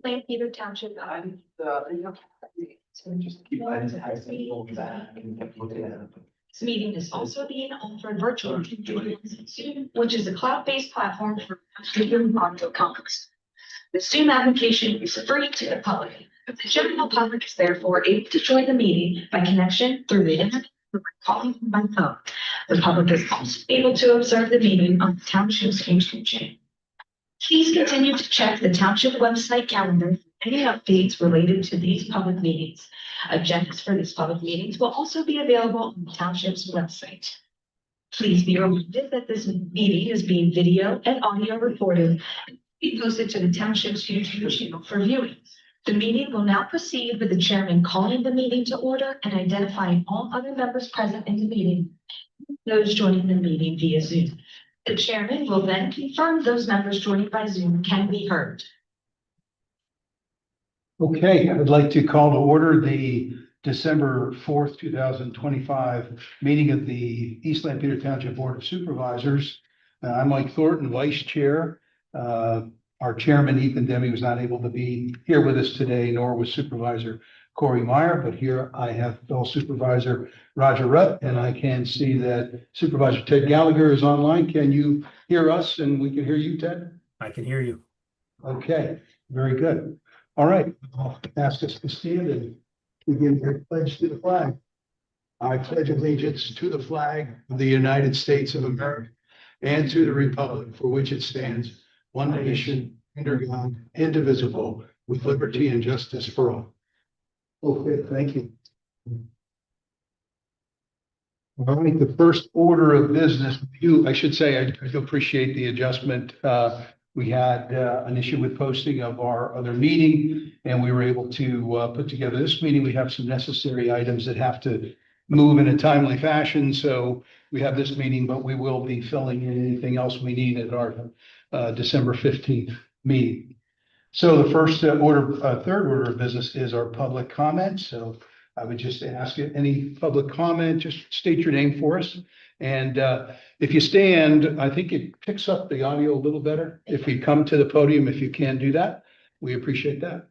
Plan Peter Township. This meeting is also being offered virtually, which is a cloud-based platform for audio conference. The Zoom application is free to the public. The general public is therefore able to join the meeting by connection through the internet or by calling by phone. The public is also able to observe the meeting on the township's YouTube channel. Please continue to check the township website calendar for any updates related to these public meetings. Agendas for these public meetings will also be available on the township's website. Please be reminded that this meeting is being video and audio recorded and be posted to the township's YouTube channel for viewing. The meeting will now proceed with the chairman calling the meeting to order and identifying all other members present in the meeting, those joining the meeting via Zoom. The chairman will then confirm those members joining by Zoom can be heard. Okay, I'd like to call to order the December 4th, 2025 meeting of the East Lampeter Township Board of Supervisors. I'm Mike Thornton, Vice Chair. Our Chairman, Ethan Demme, was not able to be here with us today, nor was Supervisor Corey Meyer, but here I have fellow Supervisor Roger Rutt, and I can see that Supervisor Ted Gallagher is online. Can you hear us and we can hear you, Ted? I can hear you. Okay, very good. All right, I'll ask us to stand and begin your pledge to the flag. I pledge allegiance to the flag of the United States of America and to the republic for which it stands, one nation, under God, indivisible, with liberty and justice for all. Okay, thank you. All right, the first order of business, I should say, I do appreciate the adjustment. We had an issue with posting of our other meeting, and we were able to put together this meeting. We have some necessary items that have to move in a timely fashion. So we have this meeting, but we will be filling in anything else we need at our December 15th meeting. So the first third order of business is our public comment. So I would just ask you, any public comment, just state your name for us. And if you stand, I think it picks up the audio a little better. If you come to the podium, if you can do that, we appreciate that.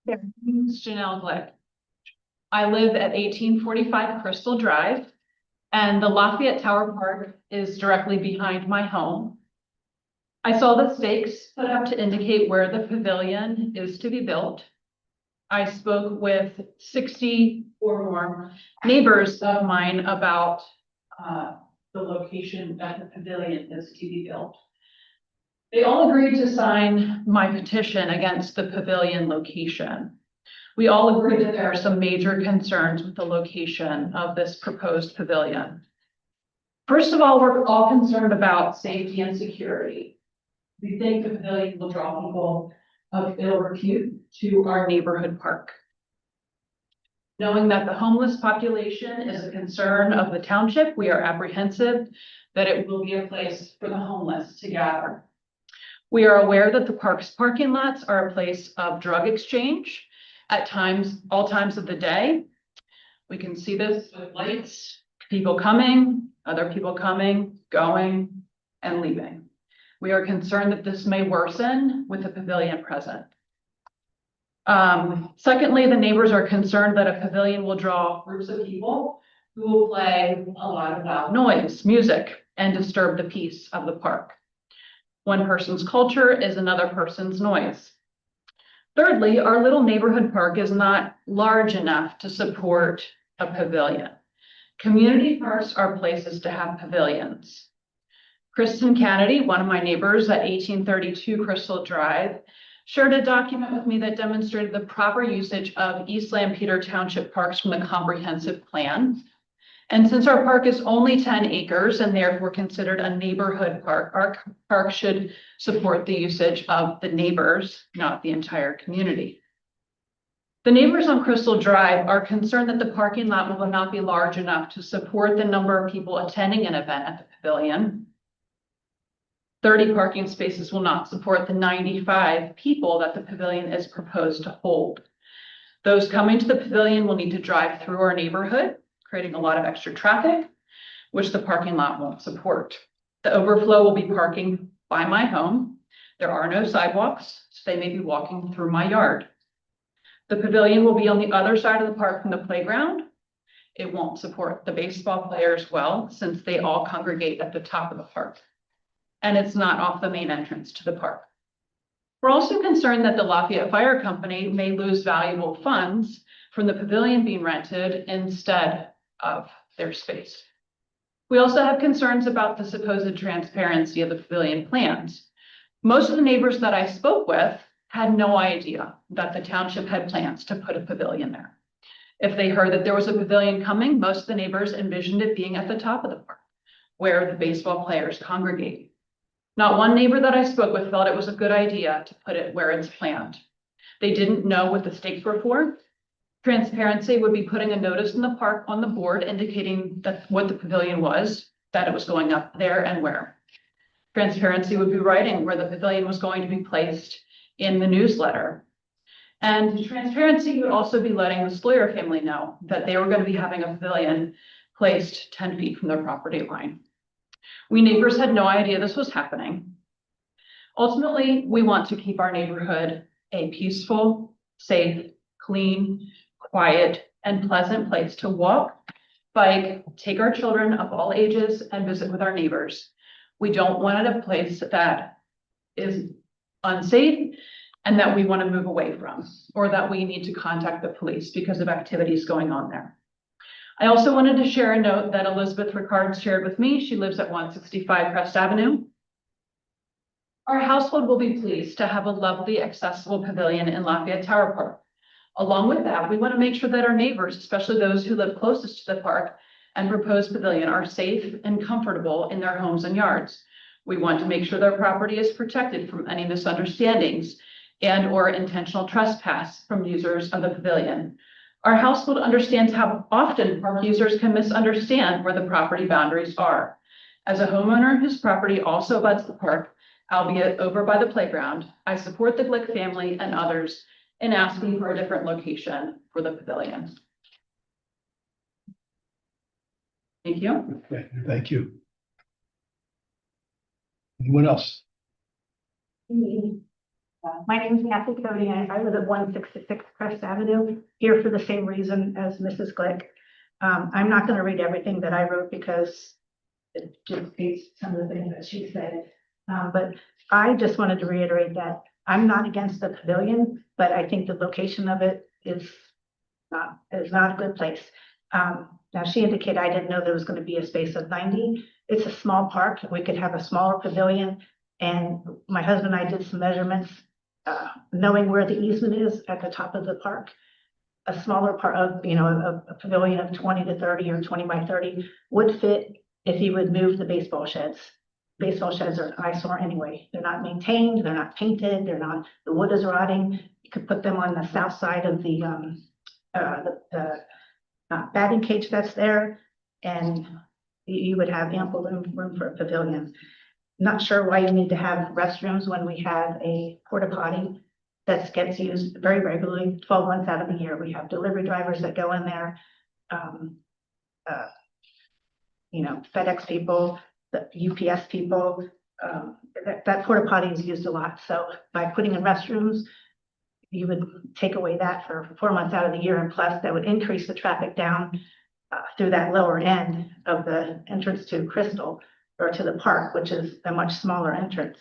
My name is Janelle Glick. I live at 1845 Crystal Drive, and the Lafayette Tower Park is directly behind my home. I saw the stakes put up to indicate where the pavilion is to be built. I spoke with 60 or more neighbors of mine about the location that the pavilion is to be built. They all agreed to sign my petition against the pavilion location. We all agree that there are some major concerns with the location of this proposed pavilion. First of all, we're all concerned about safety and security. We think the pavilion will draw people of ill repute to our neighborhood park. Knowing that the homeless population is a concern of the township, we are apprehensive that it will be a place for the homeless to gather. We are aware that the park's parking lots are a place of drug exchange at times, all times of the day. We can see this with lights, people coming, other people coming, going, and leaving. We are concerned that this may worsen with the pavilion present. Secondly, the neighbors are concerned that a pavilion will draw groups of people who will play a lot of loud noise, music, and disturb the peace of the park. One person's culture is another person's noise. Thirdly, our little neighborhood park is not large enough to support a pavilion. Community parks are places to have pavilions. Kristen Kennedy, one of my neighbors at 1832 Crystal Drive, shared a document with me that demonstrated the proper usage of East Lampeter Township parks from the comprehensive plan. And since our park is only 10 acres and therefore considered a neighborhood park, our park should support the usage of the neighbors, not the entire community. The neighbors on Crystal Drive are concerned that the parking lot will not be large enough to support the number of people attending an event at the pavilion. 30 parking spaces will not support the 95 people that the pavilion is proposed to hold. Those coming to the pavilion will need to drive through our neighborhood, creating a lot of extra traffic, which the parking lot won't support. The overflow will be parking by my home. There are no sidewalks, so they may be walking through my yard. The pavilion will be on the other side of the park from the playground. It won't support the baseball players well, since they all congregate at the top of the park. And it's not off the main entrance to the park. We're also concerned that the Lafayette Fire Company may lose valuable funds from the pavilion being rented instead of their space. We also have concerns about the supposed transparency of the pavilion plans. Most of the neighbors that I spoke with had no idea that the township had plans to put a pavilion there. If they heard that there was a pavilion coming, most of the neighbors envisioned it being at the top of the park, where the baseball players congregate. Not one neighbor that I spoke with felt it was a good idea to put it where it's planned. They didn't know what the stakes were for. Transparency would be putting a notice in the park on the board indicating that what the pavilion was, that it was going up there and where. Transparency would be writing where the pavilion was going to be placed in the newsletter. And transparency would also be letting the Sloyer family know that they were going to be having a pavilion placed 10 feet from their property line. We neighbors had no idea this was happening. Ultimately, we want to keep our neighborhood a peaceful, safe, clean, quiet, and pleasant place to walk, bike, take our children of all ages, and visit with our neighbors. We don't want it a place that is unsafe and that we want to move away from, or that we need to contact the police because of activities going on there. I also wanted to share a note that Elizabeth Ricard shared with me. She lives at 165 Crest Avenue. Our household will be pleased to have a lovely, accessible pavilion in Lafayette Tower Park. Along with that, we want to make sure that our neighbors, especially those who live closest to the park and proposed pavilion, are safe and comfortable in their homes and yards. We want to make sure their property is protected from any misunderstandings and/or intentional trespass from users of the pavilion. Our household understands how often park users can misunderstand where the property boundaries are. As a homeowner whose property also abuts the park, albeit over by the playground, I support the Glick family and others in asking for a different location for the pavilion. Thank you. Okay, thank you. Anyone else? My name is Kathy Cody, and I live at 166 Crest Avenue, here for the same reason as Mrs. Glick. I'm not going to read everything that I wrote because it just states some of the things that she said. But I just wanted to reiterate that I'm not against the pavilion, but I think the location of it is not a good place. Now, she indicated I didn't know there was going to be a space of 90. It's a small park. We could have a smaller pavilion. And my husband and I did some measurements, knowing where the easement is at the top of the park. A smaller part of, a pavilion of 20 to 30 or 20 by 30 would fit if you would move the baseball sheds. Baseball sheds are an eyesore anyway. They're not maintained, they're not painted, the wood is rotting. You could put them on the south side of the batting cage that's there, and you would have ample room for a pavilion. Not sure why you need to have restrooms when we have a porta potty that gets used very regularly, 12 months out of the year. We have delivery drivers that go in there, FedEx people, the UPS people. That porta potty is used a lot. So by putting in restrooms, you would take away that for 4 months out of the year, and plus that would increase the traffic down through that lower end of the entrance to Crystal or to the park, which is a much smaller entrance.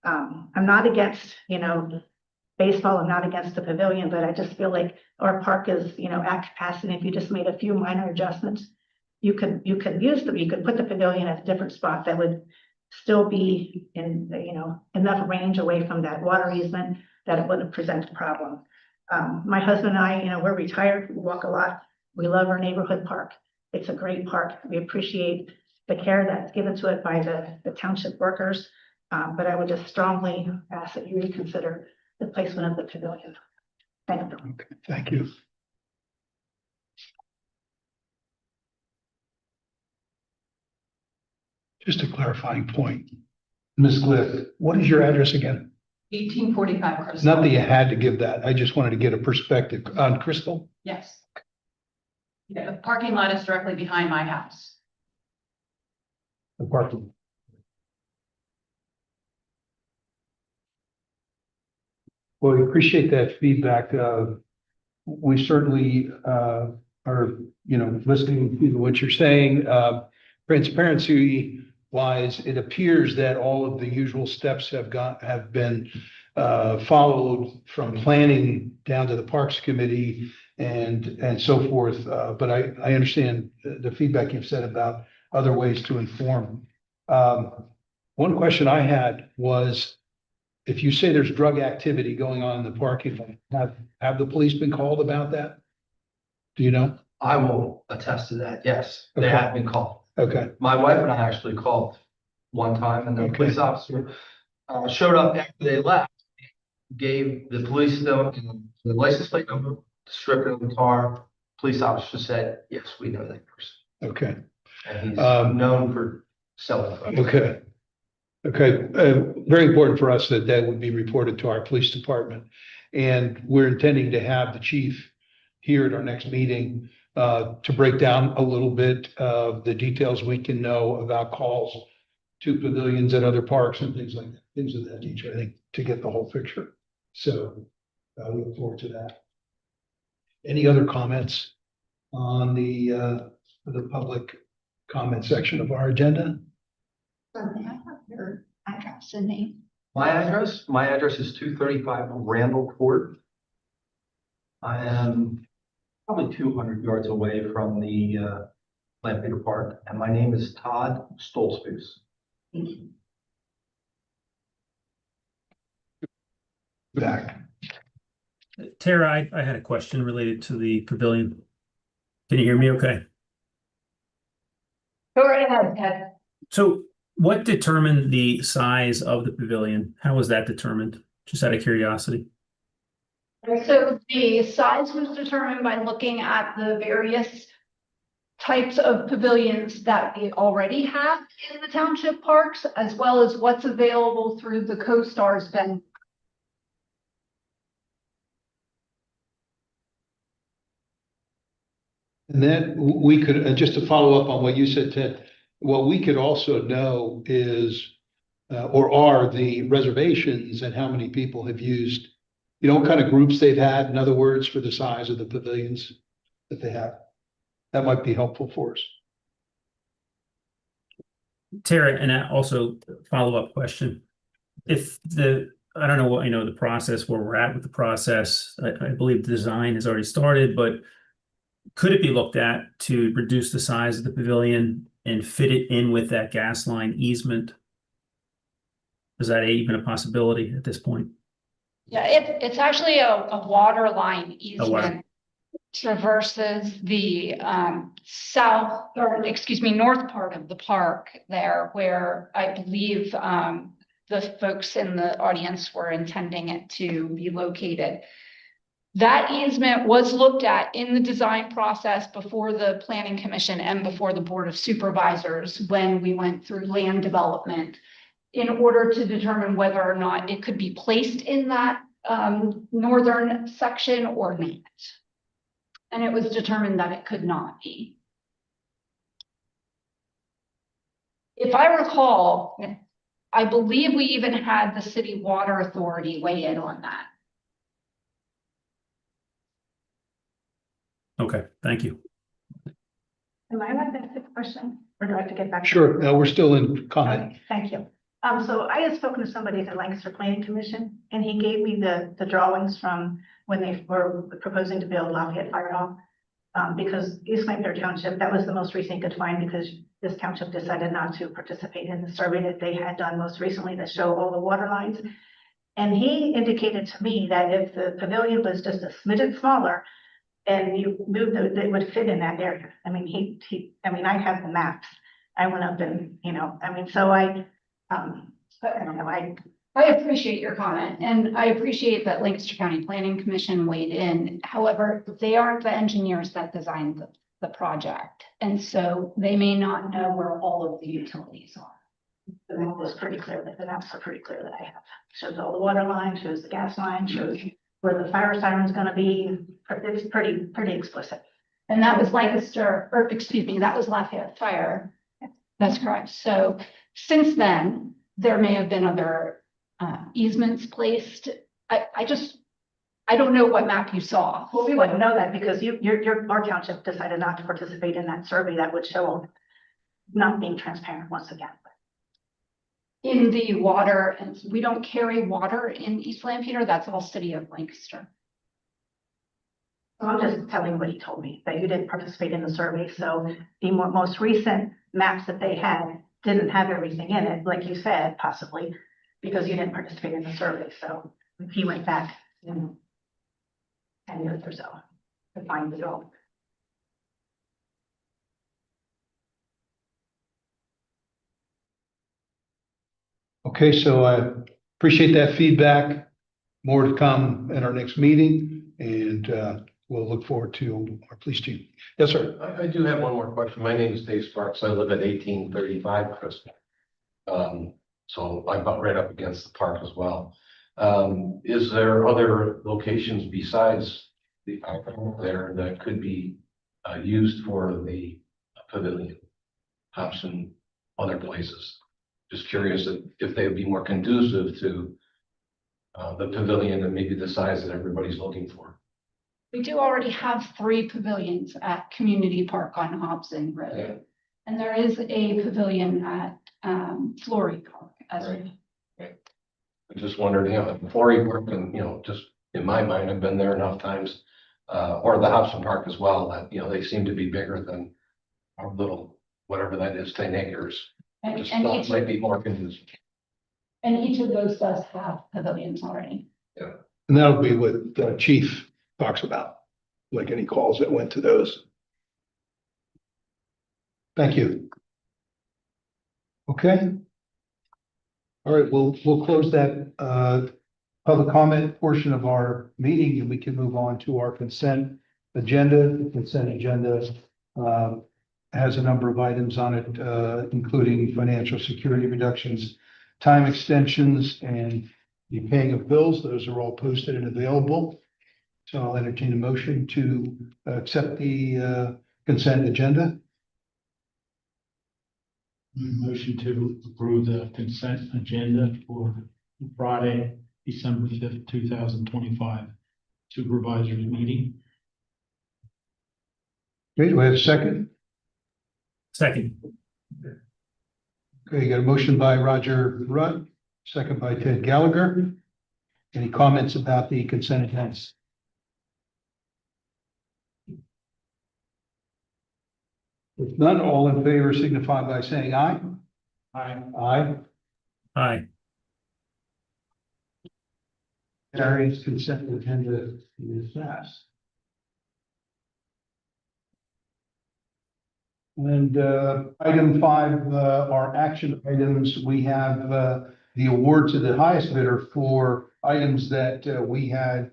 I'm not against, baseball. I'm not against the pavilion, but I just feel like our park is, at capacity. If you just made a few minor adjustments, you could use them. You could put the pavilion at a different spot that would still be in, enough range away from that water easement that it wouldn't present a problem. My husband and I, we're retired. We walk a lot. We love our neighborhood park. It's a great park. We appreciate the care that's given to it by the township workers. But I would just strongly ask that you reconsider the placement of the pavilion. Thank you. Okay, thank you. Just a clarifying point. Ms. Glick, what is your address again? 1845 Crystal. Not that you had to give that. I just wanted to get a perspective on Crystal. Yes. Yeah, the parking lot is directly behind my house. The parking. Well, we appreciate that feedback. We certainly are, listening to what you're saying. Transparency wise, it appears that all of the usual steps have been followed from planning down to the Parks Committee and so forth. But I understand the feedback you've said about other ways to inform. One question I had was, if you say there's drug activity going on in the parking lot, have the police been called about that? Do you know? I will attest to that. Yes, they Okay. have been called. Okay, My wife and I actually called one time and the Okay. police officer showed up after they left, gave the police the license plate number, description of the car. Police officer said, yes, we know that person. okay, And he's Um, known for selling drugs. okay. Okay, very important for us that that would be reported to our police department. And we're intending to have the chief here at our next meeting to break down a little bit of the details we can know about calls to pavilions at other parks and things like that, things of that nature, I think, to get the whole picture. So I look forward to that. Any other comments on the public comment section of our agenda? May I have your address and name? My address is 235 Randall Court. I am probably 200 yards away from the Lampeter Park, and my name is Todd Stolzfus. Thank you. Back. Tara, I had a question related to the pavilion. Can you hear me okay? Go right ahead, Ted. So what determined the size of the pavilion? How was that determined? Just out of curiosity. So the size was determined by looking at the various types of pavilions that we already have in the township parks, as well as what's available through the CoStar's venue. And then we could, just to follow up on what you said, Ted, what we could also know is, or are the reservations and how many people have used, what kind of groups they've had, in other words, for the size of the pavilions that they have. That might be helpful for us. Tara, and also follow-up question. I don't know what, the process, where we're at with the process. I believe the design has already started, but could it be looked at to reduce the size of the pavilion and fit it in with that gas line easement? Is that even a possibility at this point? Yeah, it's actually a water line water. easement. Traverses the north part of the park there, where I believe the folks in the audience were intending it to be located. That easement was looked at in the design process before the Planning Commission and before the Board of Supervisors when we went through land development, in order to determine whether or not it could be placed in that northern section or not. And it was determined that it could not be. If I recall, I believe we even had the city water authority weigh in on that. Okay, thank you. Am I allowed to ask a question, or do I have to get back? Sure, we're still in comment. Okay, thank you. So I had spoken to somebody at the Lancaster Planning Commission, and he gave me the drawings from when they were proposing to build Lafayette Fire Hall. Because East Lampeter Township, that was the most recent could find, because this township decided not to participate in the survey that they had done most recently that show all the water lines. And he indicated to me that if the pavilion was just a smidgen smaller and you moved it, it would fit in that area. I mean, I have the maps. I went up and, so I don't know, I appreciate your comment, and I appreciate that Lancaster County Planning Commission weighed in. However, they aren't the engineers that designed the project, and so they may not know where all of the utilities are. the map was pretty clear, the maps are pretty clear that I have. Shows all the water line, shows the gas line, shows where the fire siren's gonna be. It's pretty explicit. And that was that was Lafayette Fire. That's correct. So since then, there may have been other easements placed. I don't know what map you saw. Well, we wouldn't know that because our township decided not to participate in that survey that would show not being transparent once again. In the water, and we don't carry water in East Lampeter, that's all city of Lancaster. So I'm just telling what he told me, that you didn't participate in the survey, so the most recent maps that they had didn't have everything in it, like you said, possibly, because you didn't participate in the survey, so he went back, 10 years or so to find it all. Okay, so I appreciate that feedback. More to come at our next meeting, and we'll look forward to our police chief. Yes, sir. I do have one more question. My name is Dave Sparks. I live at 1835 Crystal. So I'm about right up against the park as well. Is there other locations besides the park there that could be used for the pavilion? Hobson, other places? Just curious if they would be more conducive to the pavilion and maybe the size that everybody's looking for. We do already have 3 pavilions at Community Park on Hobson Road. Yeah. And there is a pavilion at Flory Park as well. Right. I just wondered, Flory Park and, just in my mind, I've been there enough times, or the Hobson Park as well, that, they seem to be bigger than our little, whatever that is, 10 acres. And, Just and thought each, it might be more conducive. and each of those does have pavilions already. And that'll be what the chief talks about, like any calls that went to those. Thank you. Okay. All right, we'll close that public comment portion of our meeting, and we can move on to our consent agenda. The consent agenda has a number of items on it, including financial security reductions, time extensions, and the paying of bills. Those are all posted and available. So I'll entertain a motion to accept the consent agenda. Motion to approve the consent agenda for Friday, December 5th, 2025 supervisors meeting. Okay, do I have a second? Second. Okay, you got a motion by Roger Rutt, second by Ted Gallagher. Any comments about the consent agenda? If none, all in favor signify by saying aye. Aye. Aye. Aye. Carries, consent agenda is passed. And item 5 are action items. We have the award to the highest bidder for items that we had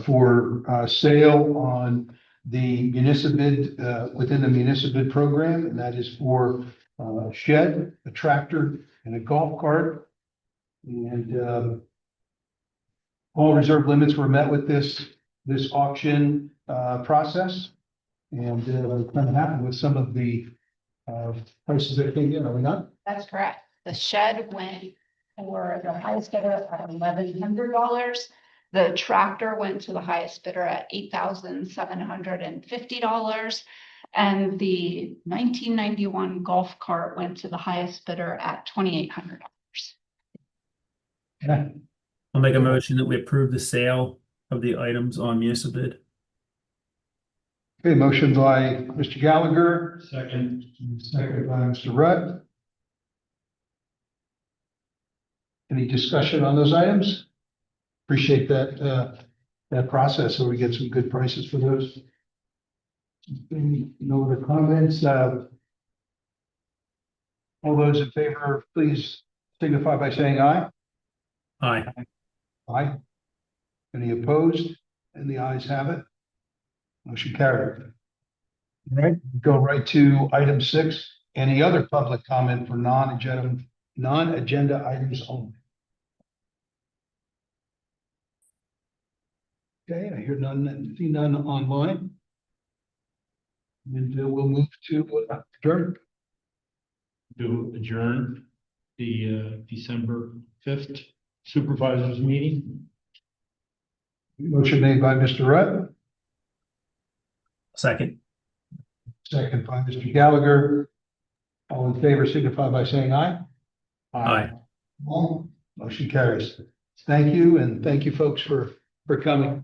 for sale on the municipal bid within the municipal bid program, and that is for a shed, a tractor, and a golf cart. And all reserve limits were met with this auction process. And I'm kind of happy with some of the prices that came in, are we not? That's correct. The shed went for the highest bidder at $1,100. The tractor went to the highest bidder at $8,750. And the 1991 golf cart went to the highest bidder at $2,800. Yeah. I'll make a motion that we approve the sale of the items on municipal bid. Okay, motion by Mr. Gallagher, Second. second by Mr. Rudd. Any discussion on those items? Appreciate that process, so we get some good prices for those. No other comments? All those in favor, please signify by saying aye. Aye. Aye. Any opposed? And the ayes have it. Motion carried. All right, go right to item 6. Any other public comment for non-agenda items only? Okay, I hear none, see none online. And we'll move to adjourn. To adjourn the December 5th supervisors meeting. Motion made by Mr. Rutt, Second. second by Mr. Gallagher. All in favor signify by saying aye. Aye. Motion carries. Thank you, and thank you folks for coming.